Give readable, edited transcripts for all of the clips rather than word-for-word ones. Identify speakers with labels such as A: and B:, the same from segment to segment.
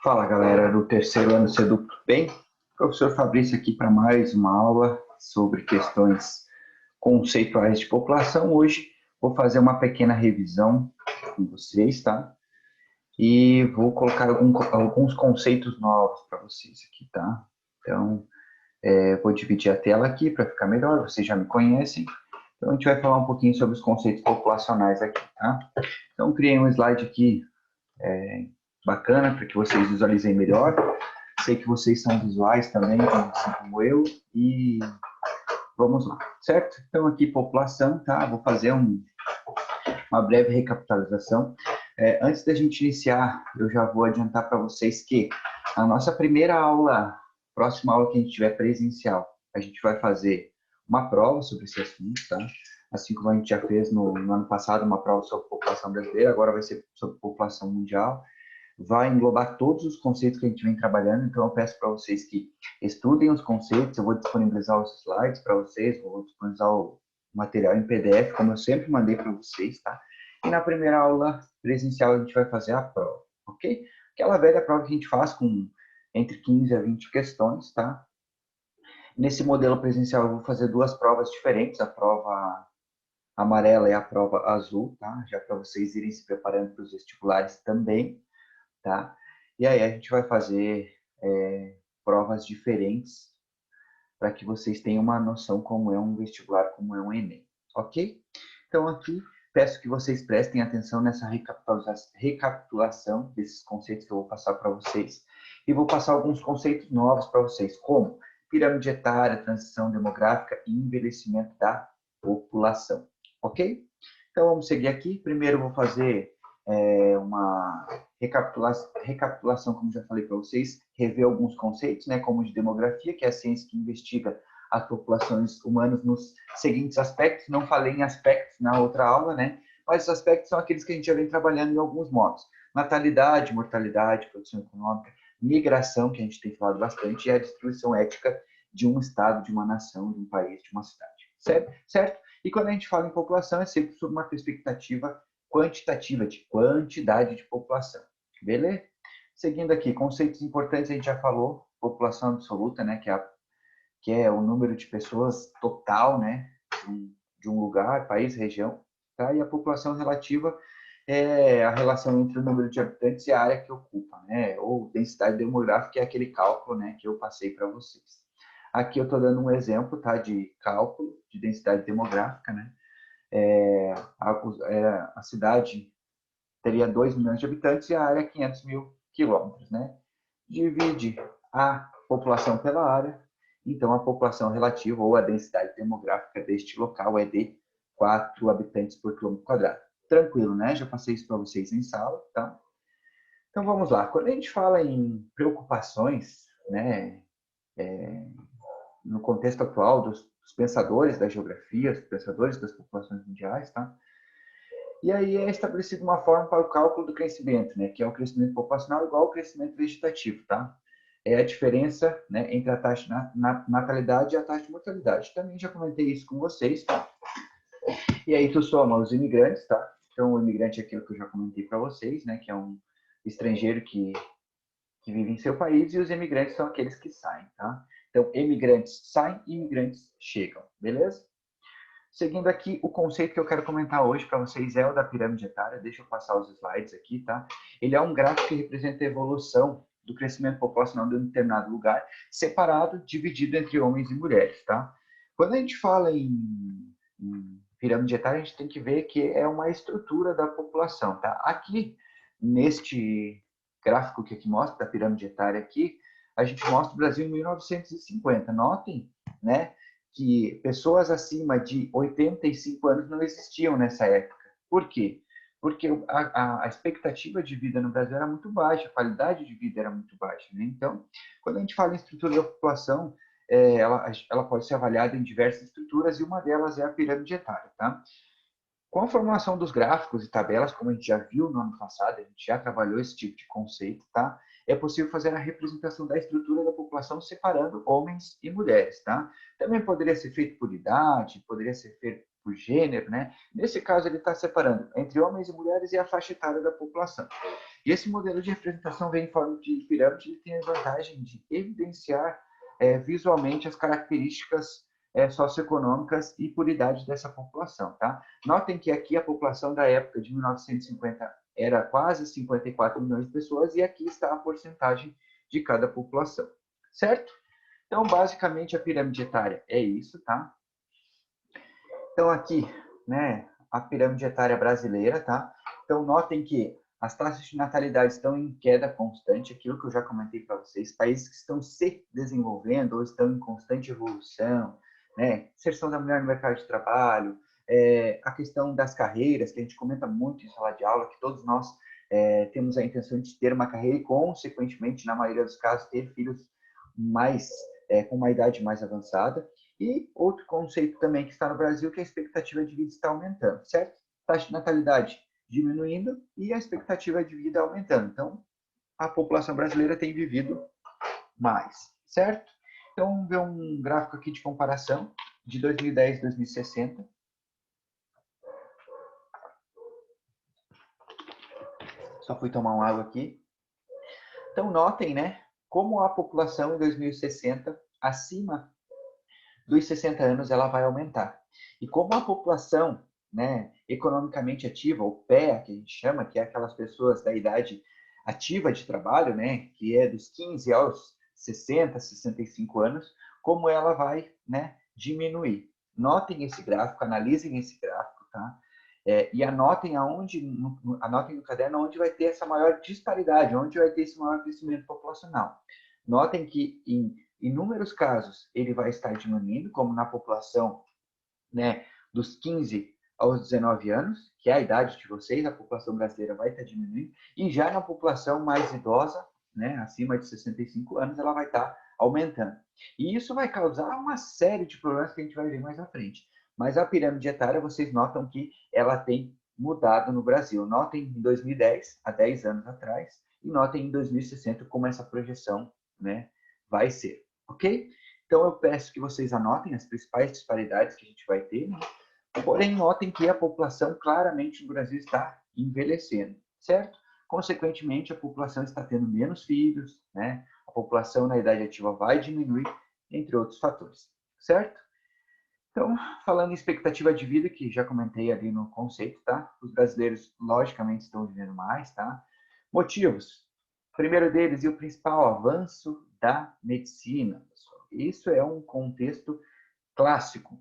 A: Fala, galera do terceiro ano CEDU, tudo bem? Professor Fabrício aqui para mais uma aula sobre questões conceituais de população. Hoje vou fazer uma pequena revisão com vocês, tá? E vou colocar alguns conceitos novos para vocês aqui, tá? Então, vou dividir a tela aqui para ficar melhor, vocês já me conhecem. Então, a gente vai falar um pouquinho sobre os conceitos populacionais aqui, tá? Então, criei um slide aqui bacana para que vocês visualizem melhor. Sei que vocês são visuais também, assim como eu, e vamos lá, certo? Então, aqui, população, tá? Vou fazer uma breve recapitalização. Antes da gente iniciar, eu já vou adiantar para vocês que a nossa primeira aula, próxima aula que a gente tiver presencial, a gente vai fazer uma prova sobre esse assunto, tá? Assim como a gente já fez no ano passado uma prova sobre população brasileira, agora vai ser sobre população mundial. Vai englobar todos os conceitos que a gente vem trabalhando, então eu peço para vocês que estudem os conceitos, eu vou disponibilizar os slides para vocês, vou disponibilizar o material em PDF, como eu sempre mandei para vocês, tá? E na primeira aula presencial a gente vai fazer a prova, ok? Aquela velha prova que a gente faz com entre 15 a 20 questões, tá? Nesse modelo presencial eu vou fazer duas provas diferentes, a prova amarela e a prova azul, tá? Já para vocês irem se preparando para os vestibulares também, tá? E aí a gente vai fazer provas diferentes para que vocês tenham uma noção como é um vestibular, como é um Enem, ok? Então aqui peço que vocês prestem atenção nessa recapitulação desses conceitos que eu vou passar para vocês e vou passar alguns conceitos novos para vocês, como pirâmide etária, transição demográfica e envelhecimento da população, ok? Então vamos seguir aqui. Primeiro eu vou fazer uma recapitulação, como já falei para vocês, rever alguns conceitos, né, como de demografia, que é a ciência que investiga as populações humanas nos seguintes aspectos. Não falei em aspectos na outra aula, né, mas os aspectos são aqueles que a gente já vem trabalhando em alguns modos. Natalidade, mortalidade, produção econômica, migração, que a gente tem falado bastante, e a distribuição ética de um estado, de uma nação, de um país, de uma cidade. Certo? E quando a gente fala em população, é sempre sob uma perspectiva quantitativa, de quantidade de população. Beleza? Seguindo aqui, conceitos importantes, a gente já falou, população absoluta, né, que é o número de pessoas total, né, de um lugar, país, região, tá? E a população relativa é a relação entre o número de habitantes e a área que ocupa, né, ou densidade demográfica, que é aquele cálculo, né, que eu passei para vocês. Aqui eu estou dando um exemplo, tá, de cálculo de densidade demográfica, né, a cidade teria 2 milhões de habitantes e a área 500 mil quilômetros, né? Divide a população pela área, então a população relativa ou a densidade demográfica deste local é de 4 habitantes por quilômetro quadrado. Tranquilo, né? Já passei isso para vocês em sala, tá? Então vamos lá. Quando a gente fala em preocupações, né, no contexto atual dos pensadores da geografia, dos pensadores das populações mundiais, tá? E aí é estabelecida uma forma para o cálculo do crescimento, né, que é o crescimento populacional igual ao crescimento vegetativo, tá? É a diferença, né, entre a taxa de natalidade e a taxa de mortalidade. Também já comentei isso com vocês, tá? E aí tu soma os imigrantes, tá? Então o imigrante é aquilo que eu já comentei para vocês, né, que é um estrangeiro que vive em seu país, e os imigrantes são aqueles que saem, tá? Então imigrantes saem e imigrantes chegam, beleza? Seguindo aqui, o conceito que eu quero comentar hoje para vocês é o da pirâmide etária. Deixa eu passar os slides aqui, tá? Ele é um gráfico que representa a evolução do crescimento populacional de um determinado lugar, separado, dividido entre homens e mulheres, tá? Quando a gente fala em pirâmide etária, a gente tem que ver que é uma estrutura da população, tá? Aqui, neste gráfico que aqui mostra, da pirâmide etária aqui, a gente mostra o Brasil em 1950. Notem, né, que pessoas acima de 85 anos não existiam nessa época. Por quê? Porque a expectativa de vida no Brasil era muito baixa, a qualidade de vida era muito baixa. Né? Então, quando a gente fala em estrutura da população, ela pode ser avaliada em diversas estruturas e uma delas é a pirâmide etária. Tá? Com a formulação dos gráficos e tabelas, como a gente já viu no ano passado, a gente já trabalhou esse tipo de conceito, tá? É possível fazer a representação da estrutura da população separando homens e mulheres, tá? Também poderia ser feito por idade, poderia ser feito por gênero, né? Nesse caso, ele está separando entre homens e mulheres e a faixa etária da população. E esse modelo de representação vem em forma de pirâmide e tem a vantagem de evidenciar visualmente as características socioeconômicas e por idade dessa população, tá? Notem que aqui a população da época de 1950 era quase 54 milhões de pessoas e aqui está a porcentagem de cada população, certo? Então, basicamente, a pirâmide etária é isso, tá? Então, aqui, né, a pirâmide etária brasileira, tá? Então, notem que as taxas de natalidade estão em queda constante, aquilo que eu já comentei para vocês. Países que estão se desenvolvendo ou estão em constante evolução, né? Inserção da mulher no mercado de trabalho, a questão das carreiras, que a gente comenta muito em sala de aula, que todos nós temos a intenção de ter uma carreira e, consequentemente, na maioria dos casos, ter filhos mais com uma idade mais avançada. E outro conceito também que está no Brasil, que a expectativa de vida está aumentando, certo? Taxa de natalidade diminuindo e a expectativa de vida aumentando. Então, a população brasileira tem vivido mais, certo? Então, vamos ver um gráfico aqui de comparação de 2010 e 2060. Só fui tomar uma água aqui. Então, notem, né, como a população em 2060, acima dos 60 anos, ela vai aumentar. E como a população, né, economicamente ativa, ou PEA, que a gente chama, que é aquelas pessoas da idade ativa de trabalho, né, que é dos 15 aos 60, 65 anos, como ela vai, né, diminuir. Notem esse gráfico, analisem esse gráfico, tá? E anotem anotem no caderno onde vai ter essa maior disparidade, onde vai ter esse maior crescimento populacional. Notem que em inúmeros casos ele vai estar diminuindo, como na população, né, dos 15 aos 19 anos, que é a idade de vocês, a população brasileira vai estar diminuindo, e já na população mais idosa, né, acima de 65 anos, ela vai estar aumentando. E isso vai causar uma série de problemas que a gente vai ver mais à frente. Mas a pirâmide etária, vocês notam que ela tem mudado no Brasil. Notem em 2010, há 10 anos atrás, e notem em 2060 como essa projeção, né, vai ser, ok? Então, eu peço que vocês anotem as principais disparidades que a gente vai ter, né? Porém, notem que a população claramente no Brasil está envelhecendo, certo? Consequentemente, a população está tendo menos filhos, né? A população na idade ativa vai diminuir, entre outros fatores, certo? Então, falando em expectativa de vida, que já comentei ali no conceito, tá? Os brasileiros, logicamente, estão vivendo mais, tá? Motivos. O primeiro deles e o principal, avanço da medicina, pessoal. Isso é um contexto clássico.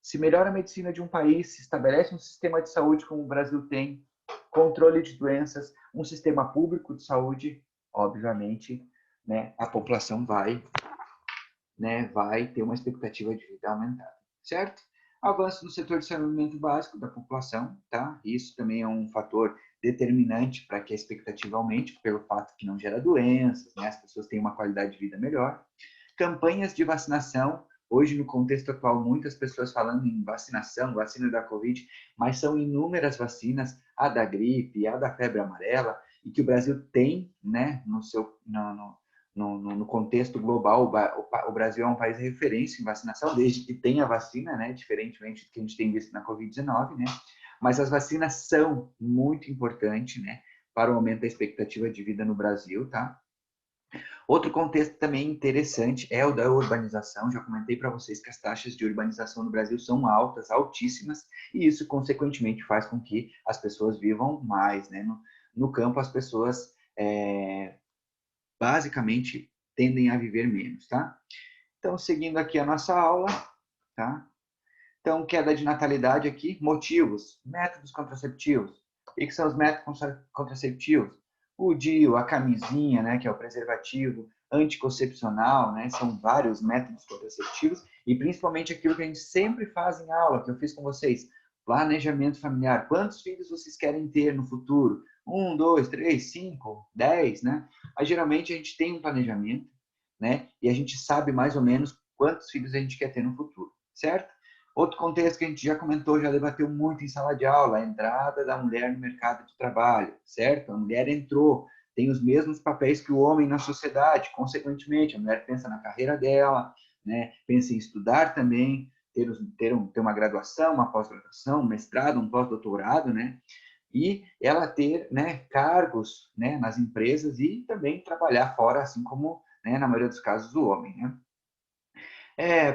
A: Se melhora a medicina de um país, se estabelece um sistema de saúde como o Brasil tem, controle de doenças, um sistema público de saúde, obviamente, né, a população vai ter uma expectativa de vida aumentada, certo? Avanço no setor de saneamento básico da população, tá? Isso também é um fator determinante para que a expectativa aumente, pelo fato que não gera doenças, né? As pessoas têm uma qualidade de vida melhor. Campanhas de vacinação. Hoje, no contexto atual, muitas pessoas falando em vacinação, vacina da Covid, mas são inúmeras vacinas, a da gripe, a da febre amarela, e que o Brasil tem, né, no contexto global. O Brasil é um país de referência em vacinação, desde que tenha vacina, né, diferentemente do que a gente tem visto na Covid-19, né, mas as vacinas são muito importantes, né, para o aumento da expectativa de vida no Brasil, tá? Outro contexto também interessante é o da urbanização. Já comentei para vocês que as taxas de urbanização no Brasil são altas, altíssimas, e isso, consequentemente, faz com que as pessoas vivam mais, né? No campo, as pessoas, basicamente, tendem a viver menos, tá? Então, seguindo aqui a nossa aula, tá? Então, queda de natalidade aqui, motivos, métodos contraceptivos. O que são os métodos contraceptivos? O DIU, a camisinha, né, que é o preservativo, anticoncepcional, né, são vários métodos contraceptivos, e principalmente aquilo que a gente sempre faz em aula, que eu fiz com vocês, planejamento familiar. Quantos filhos vocês querem ter no futuro? 1, 2, 3, 5, 10, né? Aí, geralmente a gente tem um planejamento, né, e a gente sabe mais ou menos quantos filhos a gente quer ter no futuro, certo? Outro contexto que a gente já comentou, já debateu muito em sala de aula, a entrada da mulher no mercado de trabalho, certo? A mulher entrou, tem os mesmos papéis que o homem na sociedade, consequentemente, a mulher pensa na carreira dela, né? Pensa em estudar também, ter uma graduação, uma pós-graduação, um mestrado, um pós-doutorado, né? E ela ter, né, cargos, né, nas empresas e também trabalhar fora, assim como, né, na maioria dos casos, o homem, né?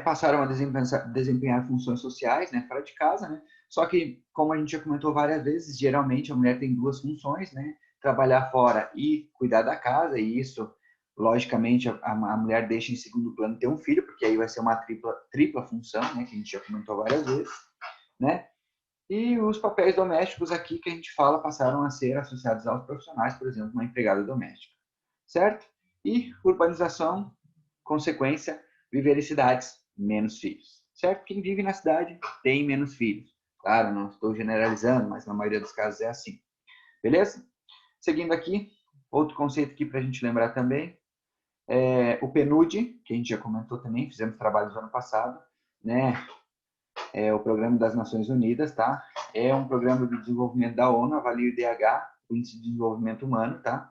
A: Passaram a desempenhar funções sociais, né, fora de casa, né? Só que, como a gente já comentou várias vezes, geralmente a mulher tem duas funções, né? Trabalhar fora e cuidar da casa, e isso, logicamente, a mulher deixa em segundo plano ter um filho, porque aí vai ser uma tripla função, né? Que a gente já comentou várias vezes, né? E os papéis domésticos aqui que a gente fala passaram a ser associados aos profissionais, por exemplo, uma empregada doméstica, certo? E urbanização, consequência, viver em cidades, menos filhos, certo? Quem vive na cidade tem menos filhos. Claro, não estou generalizando, mas na maioria dos casos é assim. Beleza? Seguindo aqui, outro conceito aqui para a gente lembrar também, o PNUD, que a gente já comentou também, fizemos trabalhos no ano passado, né? O Programa das Nações Unidas, tá? É um programa de desenvolvimento da ONU, avalia o IDH, o Índice de Desenvolvimento Humano, tá?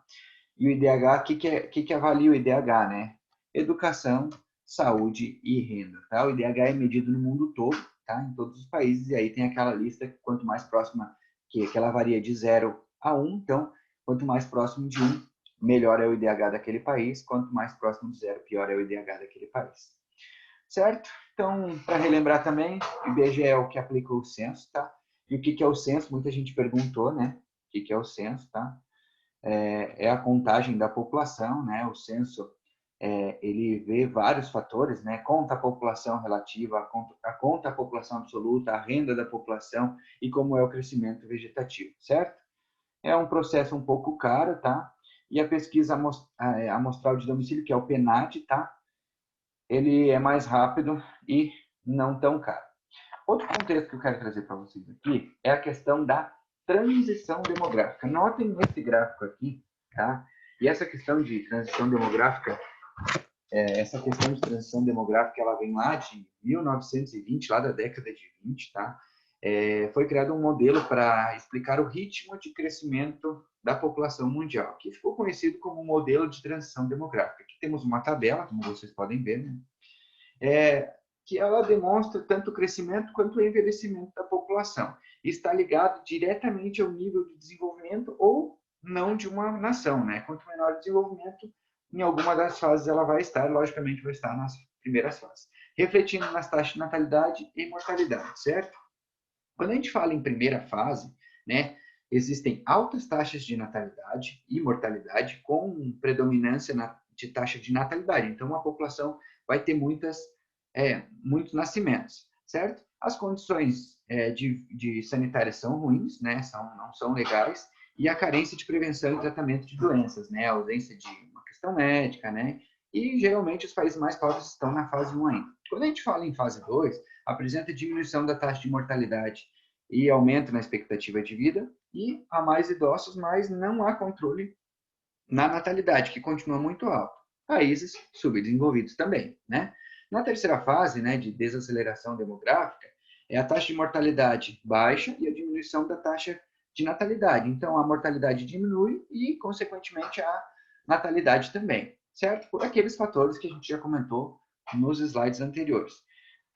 A: E o IDH, o que avalia o IDH, né? Educação, saúde e renda, tá? O IDH é medido no mundo todo, tá? Em todos os países, e aí tem aquela lista, quanto mais próxima, que ela varia de 0 a 1, então, quanto mais próximo de 1, melhor é o IDH daquele país, quanto mais próximo de 0, pior é o IDH daquele país. Certo? Então, para relembrar também, o IBGE é o que aplica o censo, tá? E o que é o censo? Muita gente perguntou, né? O que é o censo, tá? É a contagem da população, né? O censo, ele vê vários fatores, né? Conta a população relativa, conta a população absoluta, a renda da população e como é o crescimento vegetativo, certo? É um processo um pouco caro, tá? E a pesquisa amostral de domicílio, que é o PNAD, tá? Ele é mais rápido e não tão caro. Outro contexto que eu quero trazer para vocês aqui é a questão da transição demográfica. Notem esse gráfico aqui, tá? E essa questão de transição demográfica, ela vem lá de 1920, lá da década de 20, tá? Foi criado um modelo para explicar o ritmo de crescimento da população mundial, que ficou conhecido como modelo de transição demográfica. Aqui temos uma tabela, como vocês podem ver, né? Que ela demonstra tanto o crescimento quanto o envelhecimento da população. Está ligado diretamente ao nível de desenvolvimento ou não de uma nação, né? Quanto menor o desenvolvimento, em alguma das fases ela vai estar, logicamente vai estar nas primeiras fases. Refletindo nas taxas de natalidade e mortalidade, certo? Quando a gente fala em primeira fase, né, existem altas taxas de natalidade e mortalidade com predominância de taxa de natalidade. Então, a população vai ter muitos nascimentos, certo? As condições de sanitárias são ruins, né, não são legais, e a carência de prevenção e tratamento de doenças, né, a ausência de uma questão médica, né, e geralmente os países mais pobres estão na fase 1 ainda. Quando a gente fala em fase 2, apresenta diminuição da taxa de mortalidade e aumento na expectativa de vida, e há mais idosos, mas não há controle na natalidade, que continua muito alta. Países subdesenvolvidos também, né? Na terceira fase, né, de desaceleração demográfica, a taxa de mortalidade baixa e a diminuição da taxa de natalidade. Então, a mortalidade diminui e, consequentemente, a natalidade também, certo? Por aqueles fatores que a gente já comentou nos slides anteriores,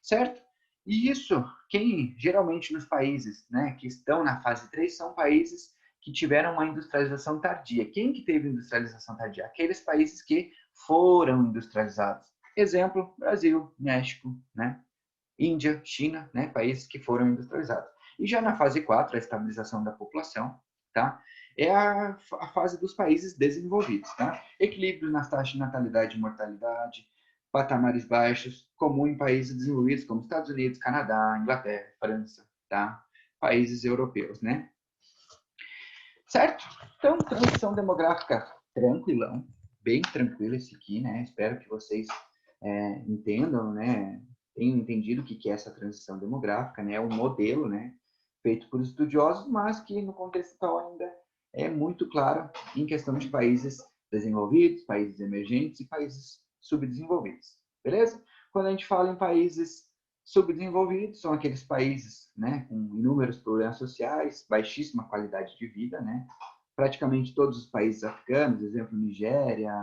A: certo? E isso, quem geralmente nos países, né, que estão na fase 3 são países que tiveram uma industrialização tardia. Quem que teve industrialização tardia? Aqueles países que foram industrializados. Exemplo, Brasil, México, né? Índia, China, né? Países que foram industrializados. E já na fase 4, a estabilização da população, tá? É a fase dos países desenvolvidos, tá? Equilíbrio nas taxas de natalidade e mortalidade, patamares baixos, comum em países desenvolvidos como Estados Unidos, Canadá, Inglaterra, França, tá? Países europeus, né? Certo? Então, transição demográfica tranquilão, bem tranquilo esse aqui, né? Espero que vocês entendam, né? Tenham entendido o que é essa transição demográfica, né? É um modelo, né? Feito por estudiosos, mas que no contexto atual ainda é muito claro em questão de países desenvolvidos, países emergentes e países subdesenvolvidos. Beleza? Quando a gente fala em países subdesenvolvidos, são aqueles países, né, com inúmeros problemas sociais, baixíssima qualidade de vida, né? Praticamente todos os países africanos, exemplo, Nigéria,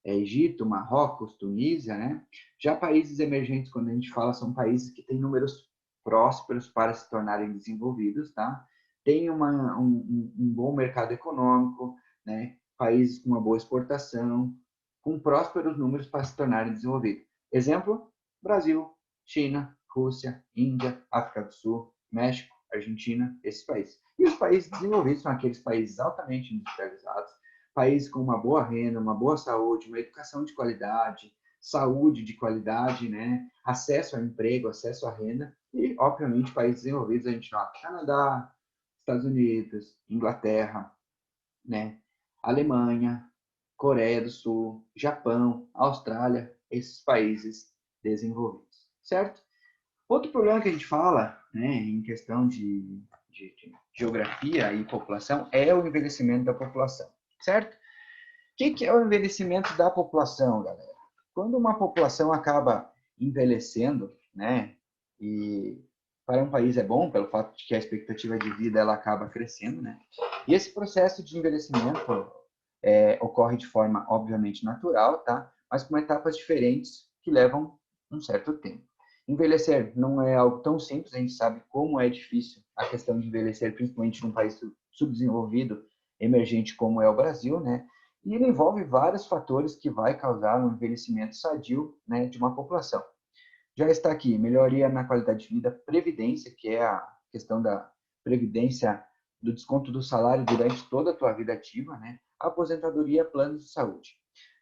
A: Egito, Marrocos, Tunísia, né? Já países emergentes, quando a gente fala, são países que têm números prósperos para se tornarem desenvolvidos, tá? Tem um bom mercado econômico, né? Países com uma boa exportação, com prósperos números para se tornarem desenvolvidos. Exemplo, Brasil, China, Rússia, Índia, África do Sul, México, Argentina, esses países. E os países desenvolvidos são aqueles países altamente industrializados, países com uma boa renda, uma boa saúde, uma educação de qualidade, saúde de qualidade, né? Acesso ao emprego, acesso à renda e, obviamente, países desenvolvidos, a gente nota Canadá, Estados Unidos, Inglaterra, né? Alemanha, Coreia do Sul, Japão, Austrália, esses países desenvolvidos, certo? Outro problema que a gente fala, né, em questão de geografia e população é o envelhecimento da população, certo? O que é o envelhecimento da população, galera? Quando uma população acaba envelhecendo, né, e para um país é bom, pelo fato de que a expectativa de vida ela acaba crescendo, né? E esse processo de envelhecimento ocorre de forma, obviamente, natural, tá? Mas com etapas diferentes que levam um certo tempo. Envelhecer não é algo tão simples, a gente sabe como é difícil a questão de envelhecer, principalmente num país subdesenvolvido, emergente como é o Brasil, né? E ele envolve vários fatores que vai causar um envelhecimento sadio, né, de uma população. Já está aqui melhoria na qualidade de vida, previdência, que é a questão da previdência do desconto do salário durante toda a tua vida ativa, né? Aposentadoria, planos de saúde.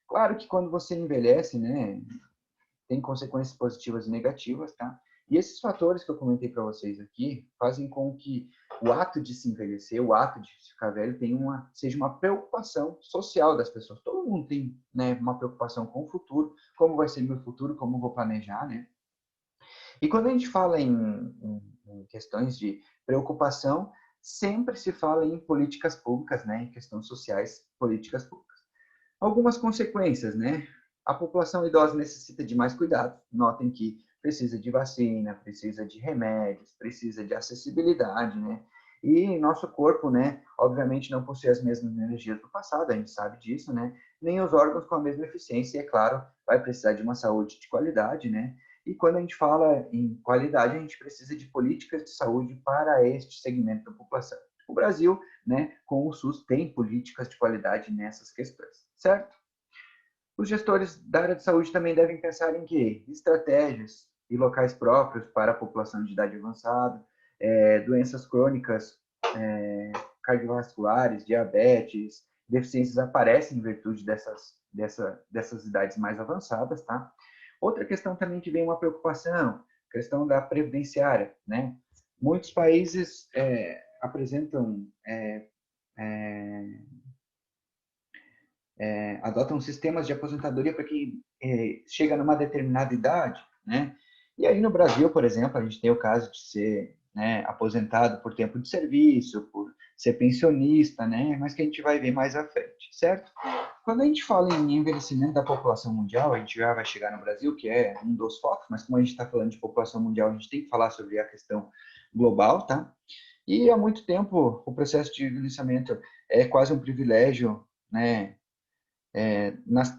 A: Claro que quando você envelhece, né, tem consequências positivas e negativas, tá? E esses fatores que eu comentei para vocês aqui fazem com que o ato de se envelhecer, o ato de ficar velho, seja uma preocupação social das pessoas. Todo mundo tem, né, uma preocupação com o futuro, como vai ser meu futuro, como vou planejar, né? E quando a gente fala em questões de preocupação, sempre se fala em políticas públicas, né, em questões sociais, políticas públicas. Algumas consequências, né? A população idosa necessita de mais cuidado. Notem que precisa de vacina, precisa de remédios, precisa de acessibilidade, né? E nosso corpo, né, obviamente não possui as mesmas energias do passado, a gente sabe disso, né? Nem os órgãos com a mesma eficiência, e é claro, vai precisar de uma saúde de qualidade, né? E quando a gente fala em qualidade, a gente precisa de políticas de saúde para este segmento da população. O Brasil, né, com o SUS, tem políticas de qualidade nessas questões, certo? Os gestores da área de saúde também devem pensar em quê? Estratégias e locais próprios para a população de idade avançada, doenças crônicas, cardiovasculares, diabetes, deficiências aparecem em virtude dessas idades mais avançadas, tá? Outra questão também que vem uma preocupação, questão da previdenciária, né? Muitos países apresentam adotam sistemas de aposentadoria para quem chega numa determinada idade, né? E aí no Brasil, por exemplo, a gente tem o caso de ser, né, aposentado por tempo de serviço, por ser pensionista, né? Mas que a gente vai ver mais à frente, certo? Quando a gente fala em envelhecimento da população mundial, a gente já vai chegar no Brasil, que é um dos focos, mas como a gente está falando de população mundial, a gente tem que falar sobre a questão global, tá? E há muito tempo o processo de envelhecimento é quase um privilégio, né,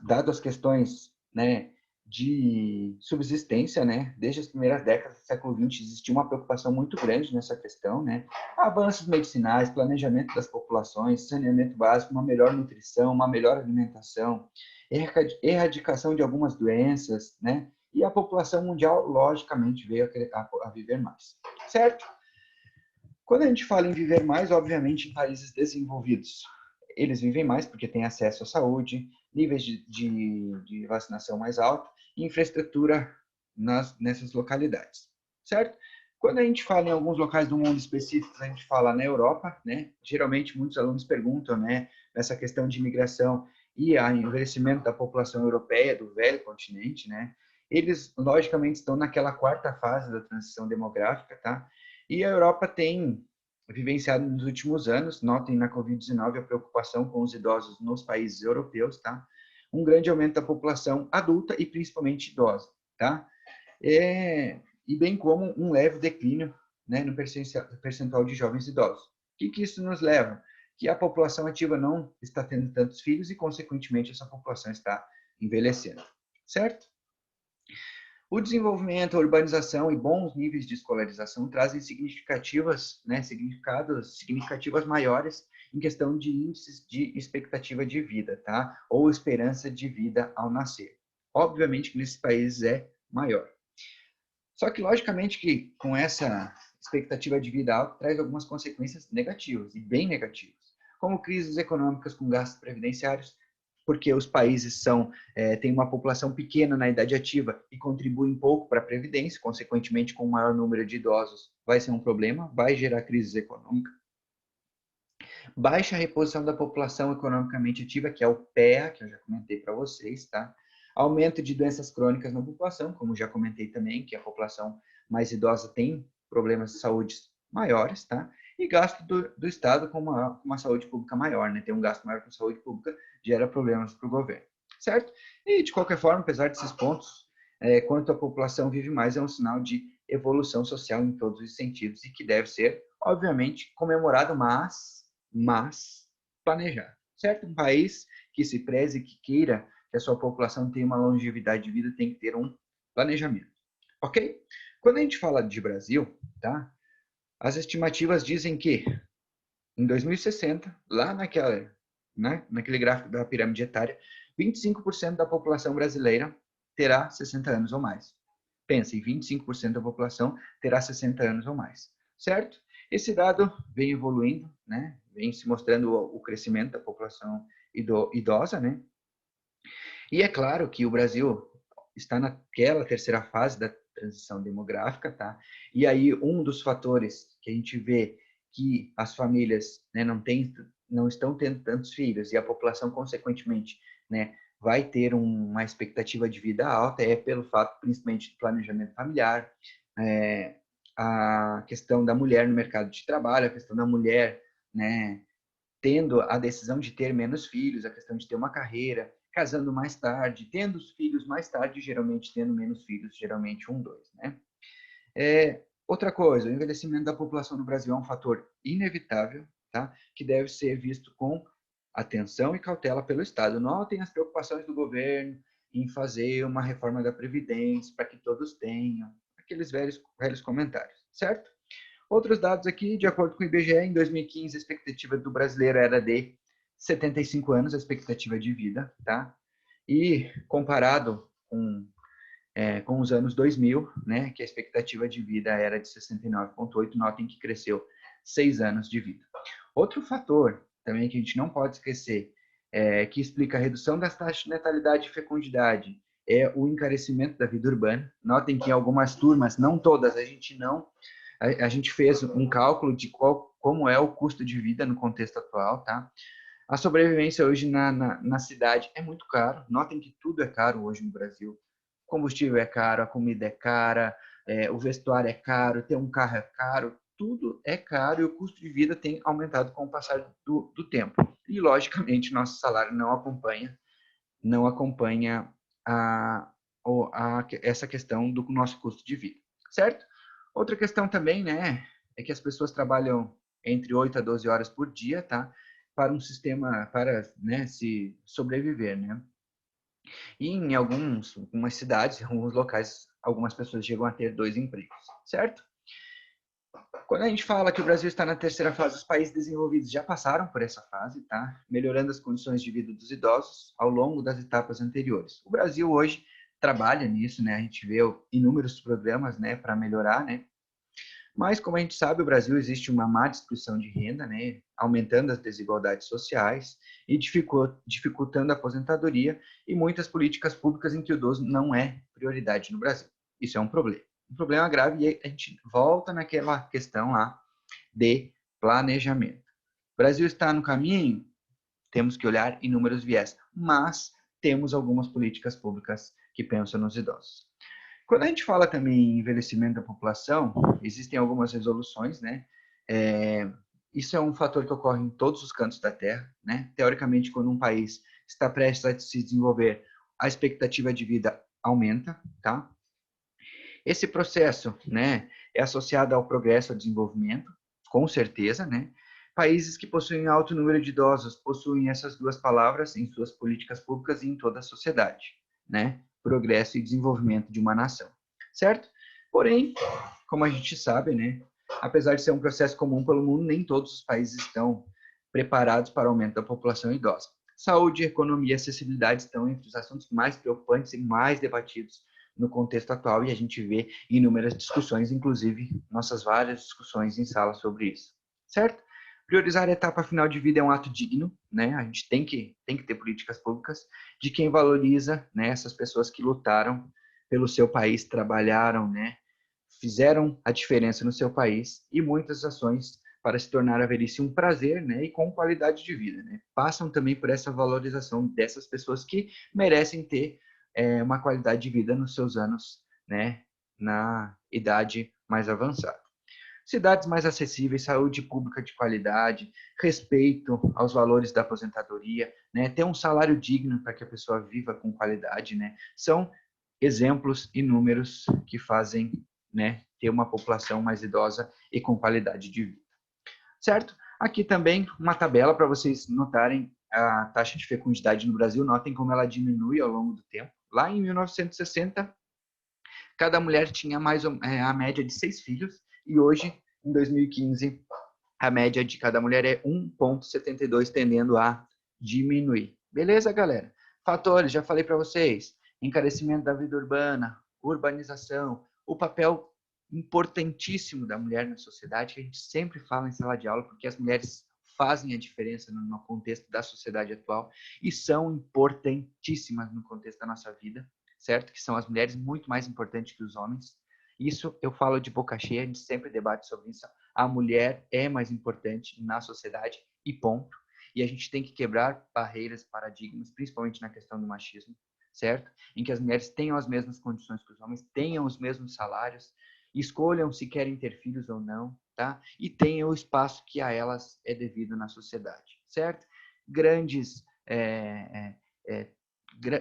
A: dado as questões, né, de subsistência, né, desde as primeiras décadas do século XX existia uma preocupação muito grande nessa questão, né, avanços medicinais, planejamento das populações, saneamento básico, uma melhor nutrição, uma melhor alimentação, erradicação de algumas doenças, né, e a população mundial, logicamente, veio a viver mais, certo? Quando a gente fala em viver mais, obviamente, em países desenvolvidos, eles vivem mais porque têm acesso à saúde, níveis de vacinação mais altos e infraestrutura nessas localidades, certo? Quando a gente fala em alguns locais do mundo específicos, a gente fala na Europa, né? Geralmente muitos alunos perguntam, né, nessa questão de imigração e a envelhecimento da população europeia, do velho continente, né? Eles, logicamente, estão naquela quarta fase da transição demográfica, tá? E a Europa tem vivenciado nos últimos anos, notem na Covid-19 a preocupação com os idosos nos países europeus, tá? Um grande aumento da população adulta e principalmente idosa, tá? E bem como um leve declínio, né, no percentual de jovens idosos. O que isso nos leva? Que a população ativa não está tendo tantos filhos e, consequentemente, essa população está envelhecendo, certo? O desenvolvimento, a urbanização e bons níveis de escolarização trazem significativas maiores em questão de índices de expectativa de vida, tá? Ou esperança de vida ao nascer. Obviamente que nesses países é maior. Só que, logicamente, que com essa expectativa de vida alta traz algumas consequências negativas, e bem negativas, como crises econômicas com gastos previdenciários, porque os países têm uma população pequena na idade ativa e contribuem pouco para a previdência, consequentemente, com um maior número de idosos, vai ser um problema, vai gerar crises econômicas. Baixa reposição da população economicamente ativa, que é o PEA, que eu já comentei para vocês, tá? Aumento de doenças crônicas na população, como já comentei também, que a população mais idosa tem problemas de saúde maiores, tá? E gasto do Estado com uma saúde pública maior, né? Tem um gasto maior com saúde pública, gera problemas para o governo, certo? E, de qualquer forma, apesar desses pontos, quanto a população vive mais, é um sinal de evolução social em todos os sentidos e que deve ser, obviamente, comemorado, mas planejado, certo? Um país que se preze, que queira que a sua população tenha uma longevidade de vida, tem que ter um planejamento, ok? Quando a gente fala de Brasil, tá? As estimativas dizem que em 2060, lá naquele gráfico da pirâmide etária, 25% da população brasileira terá 60 anos ou mais. Pensem, 25% da população terá 60 anos ou mais, certo? Esse dado vem evoluindo, né? Vem se mostrando o crescimento da população idosa, né? E é claro que o Brasil está naquela terceira fase da transição demográfica, tá? E aí um dos fatores que a gente vê que as famílias, né, não estão tendo tantos filhos e a população consequentemente, né, vai ter uma expectativa de vida alta é pelo fato principalmente do planejamento familiar, a questão da mulher no mercado de trabalho, a questão da mulher, né, tendo a decisão de ter menos filhos, a questão de ter uma carreira, casando mais tarde, tendo os filhos mais tarde, geralmente tendo menos filhos, geralmente um, dois, né? Outra coisa, o envelhecimento da população no Brasil é um fator inevitável, tá? Que deve ser visto com atenção e cautela pelo Estado. Notem as preocupações do governo em fazer uma reforma da Previdência para que todos tenham, aqueles velhos comentários, certo? Outros dados aqui, de acordo com o IBGE, em 2015 a expectativa do brasileiro era de 75 anos, a expectativa de vida, tá? E comparado com os anos 2000, né, que a expectativa de vida era de 69,8, notem que cresceu 6 anos de vida. Outro fator também que a gente não pode esquecer, que explica a redução das taxas de natalidade e fecundidade, é o encarecimento da vida urbana. Notem que em algumas turmas, não todas, a gente fez um cálculo de como é o custo de vida no contexto atual, tá? A sobrevivência hoje na cidade é muito caro. Notem que tudo é caro hoje no Brasil. O combustível é caro, a comida é cara, o vestuário é caro, ter um carro é caro, tudo é caro e o custo de vida tem aumentado com o passar do tempo. E, logicamente, nosso salário não acompanha essa questão do nosso custo de vida, certo? Outra questão também, né, é que as pessoas trabalham entre 8 a 12 horas por dia, tá? Para um sistema, para, né, se sobreviver, né? E em algumas cidades, em alguns locais, algumas pessoas chegam a ter 2 empregos, certo? Quando a gente fala que o Brasil está na terceira fase, os países desenvolvidos já passaram por essa fase, tá? Melhorando as condições de vida dos idosos ao longo das etapas anteriores. O Brasil hoje trabalha nisso, né? A gente vê inúmeros programas, né, para melhorar, né? Mas, como a gente sabe, o Brasil existe uma má distribuição de renda, né, aumentando as desigualdades sociais e dificultando a aposentadoria e muitas políticas públicas em que o idoso não é prioridade no Brasil. Isso é um problema grave e a gente volta naquela questão lá de planejamento. O Brasil está no caminho, temos que olhar inúmeros viés, mas temos algumas políticas públicas que pensam nos idosos. Quando a gente fala também em envelhecimento da população, existem algumas resoluções, né? Isso é um fator que ocorre em todos os cantos da Terra, né? Teoricamente, quando um país está prestes a se desenvolver, a expectativa de vida aumenta, tá? Esse processo, né, é associado ao progresso, ao desenvolvimento, com certeza, né? Países que possuem alto número de idosos possuem essas duas palavras em suas políticas públicas e em toda a sociedade, né? Progresso e desenvolvimento de uma nação, certo? Porém, como a gente sabe, né? Apesar de ser um processo comum pelo mundo, nem todos os países estão preparados para o aumento da população idosa. Saúde, economia e acessibilidade estão entre os assuntos mais preocupantes e mais debatidos no contexto atual, e a gente vê inúmeras discussões, inclusive nossas várias discussões em sala sobre isso, certo? Priorizar a etapa final de vida é um ato digno, né? A gente tem que ter políticas públicas de quem valoriza, né, essas pessoas que lutaram pelo seu país, trabalharam, né, fizeram a diferença no seu país, e muitas ações para se tornar a velhice um prazer, né, e com qualidade de vida, né? Passam também por essa valorização dessas pessoas que merecem ter uma qualidade de vida nos seus anos, né, na idade mais avançada. Cidades mais acessíveis, saúde pública de qualidade, respeito aos valores da aposentadoria, né, ter um salário digno para que a pessoa viva com qualidade, né, são exemplos inúmeros que fazem, né, ter uma população mais idosa e com qualidade de vida. Certo? Aqui também uma tabela para vocês notarem a taxa de fecundidade no Brasil. Notem como ela diminui ao longo do tempo. Lá em 1960, cada mulher tinha a média de 6 filhos, e hoje, em 2015, a média de cada mulher é 1,72, tendendo a diminuir. Beleza, galera? Fatores, já falei para vocês: encarecimento da vida urbana, urbanização, o papel importantíssimo da mulher na sociedade, que a gente sempre fala em sala de aula, porque as mulheres fazem a diferença no contexto da sociedade atual e são importantíssimas no contexto da nossa vida, certo? Que são as mulheres muito mais importantes que os homens. Isso eu falo de boca cheia, a gente sempre debate sobre isso. A mulher é mais importante na sociedade e ponto. E a gente tem que quebrar barreiras, paradigmas, principalmente na questão do machismo, certo? Em que as mulheres tenham as mesmas condições que os homens, tenham os mesmos salários, escolham se querem ter filhos ou não, tá? E tenham o espaço que a elas é devido na sociedade, certo? Grandes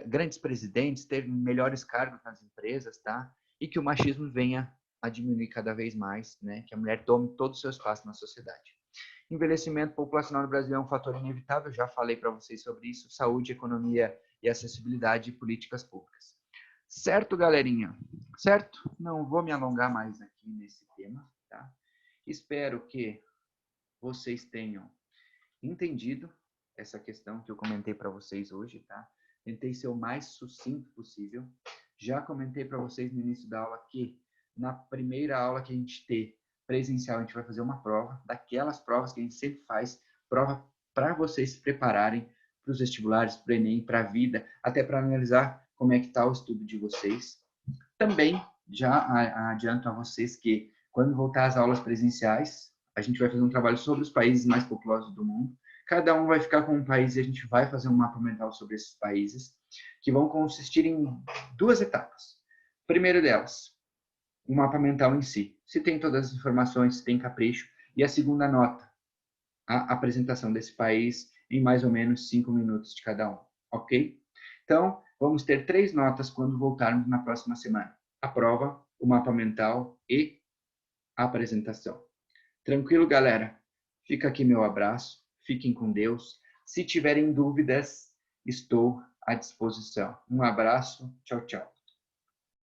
A: grandes presidentes ter melhores cargos nas empresas, tá? E que o machismo venha a diminuir cada vez mais, né? Que a mulher tome todo o seu espaço na sociedade. Envelhecimento populacional no Brasil é um fator inevitável, já falei para vocês sobre isso. Saúde, economia e acessibilidade e políticas públicas. Certo, galerinha? Certo? Não vou me alongar mais aqui nesse tema, tá? Espero que vocês tenham entendido essa questão que eu comentei para vocês hoje, tá? Tentei ser o mais sucinto possível. Já comentei para vocês no início da aula que na primeira aula que a gente ter presencial, a gente vai fazer uma prova, daquelas provas que a gente sempre faz, prova para vocês se prepararem para os vestibulares, para o Enem, para a vida, até para analisar como é que está o estudo de vocês. Também já adianto a vocês que quando voltar às aulas presenciais, a gente vai fazer um trabalho sobre os países mais populosos do mundo. Cada um vai ficar com um país e a gente vai fazer um mapa mental sobre esses países, que vão consistir em 2 etapas. Primeiro delas, o mapa mental em si. Se tem todas as informações, se tem capricho. E a segunda nota, a apresentação desse país em mais ou menos 5 minutos de cada um. Ok? Então, vamos ter 3 notas quando voltarmos na próxima semana. A prova, o mapa mental e a apresentação. Tranquilo, galera? Fica aqui meu abraço. Fiquem com Deus. Se tiverem dúvidas, estou à disposição. Um abraço. Tchau, tchau.